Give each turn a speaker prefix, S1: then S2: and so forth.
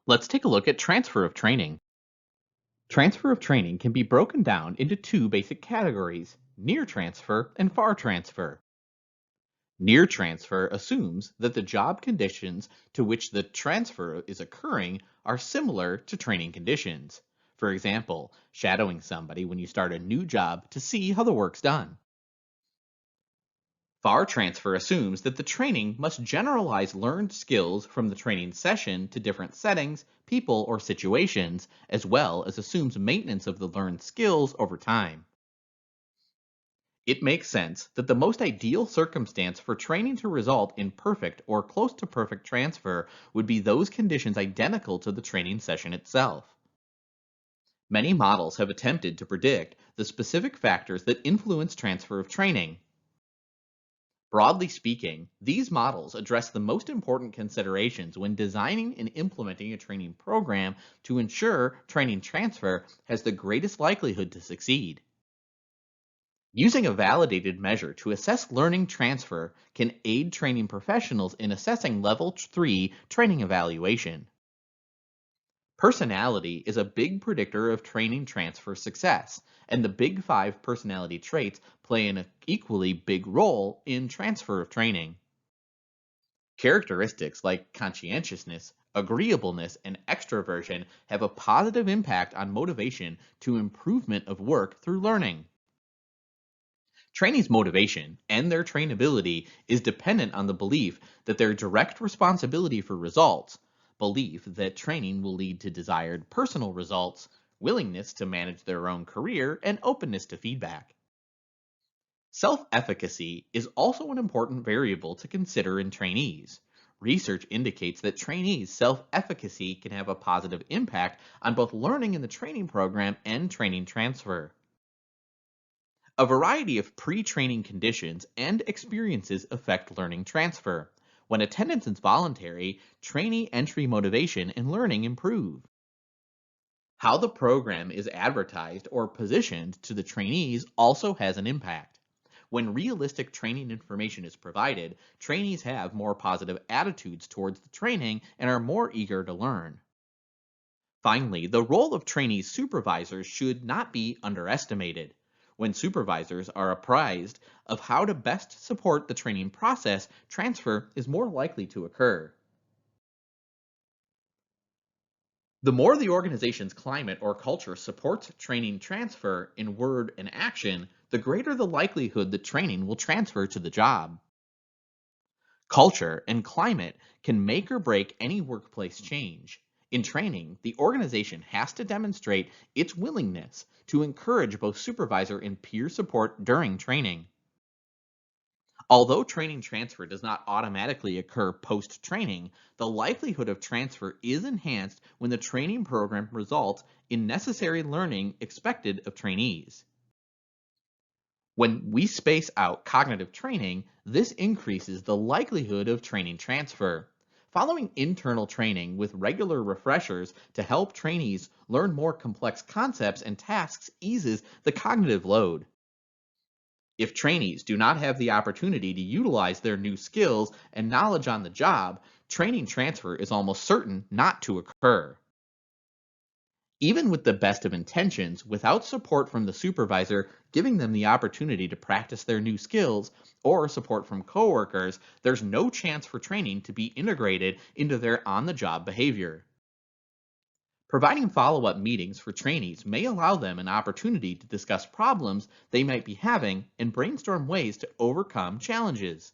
S1: Let's take a look at transfer of training. Transfer of training can be broken down into two basic categories, near transfer and far transfer. Near transfer assumes that the job conditions to which the transfer is occurring are similar to training conditions. For example, shadowing somebody when you start a new job to see how the work's done. Far transfer assumes that the training must generalize learned skills from the training session to different settings, people, or situations, as well as assumes maintenance of the learned skills over time. It makes sense that the most ideal circumstance for training to result in perfect or close to perfect transfer would be those conditions identical to the training session itself. Many models have attempted to predict the specific factors that influence transfer of training. Broadly speaking, these models address the most important considerations when designing and implementing a training program to ensure training transfer has the greatest likelihood to succeed. Using a validated measure to assess learning transfer can aid training professionals in assessing Level 3 training evaluation. Personality is a big predictor of training transfer success, and the Big Five personality traits play an equally big role in transfer of training. Characteristics like conscientiousness, agreeableness, and extroversion have a positive impact on motivation to improvement of work through learning. Trainees' motivation and their trainability is dependent on the belief that their direct responsibility for results, belief that training will lead to desired personal results, willingness to manage their own career, and openness to feedback. Self-efficacy is also an important variable to consider in trainees. Research indicates that trainees' self-efficacy can have a positive impact on both learning in the training program and training transfer. A variety of pre-training conditions and experiences affect learning transfer. When attendance is voluntary, trainee entry motivation and learning improve. How the program is advertised or positioned to the trainees also has an impact. When realistic training information is provided, trainees have more positive attitudes towards the training and are more eager to learn. Finally, the role of trainee supervisors should not be underestimated. When supervisors are apprised of how to best support the training process, transfer is more likely to occur. The more the organization's climate or culture supports training transfer in word and action, the greater the likelihood that training will transfer to the job. Culture and climate can make or break any workplace change. In training, the organization has to demonstrate its willingness to encourage both supervisor and peer support during training. Although training transfer does not automatically occur post-training, the likelihood of transfer is enhanced when the training program results in necessary learning expected of trainees. When we space out cognitive training, this increases the likelihood of training transfer. Following internal training with regular refreshers to help trainees learn more complex concepts and tasks eases the cognitive load. If trainees do not have the opportunity to utilize their new skills and knowledge on the job, training transfer is almost certain not to occur. Even with the best of intentions, without support from the supervisor giving them the opportunity to practice their new skills, or support from coworkers, there's no chance for training to be integrated into their on-the-job behavior. Providing follow-up meetings for trainees may allow them an opportunity to discuss problems they might be having and brainstorm ways to overcome challenges.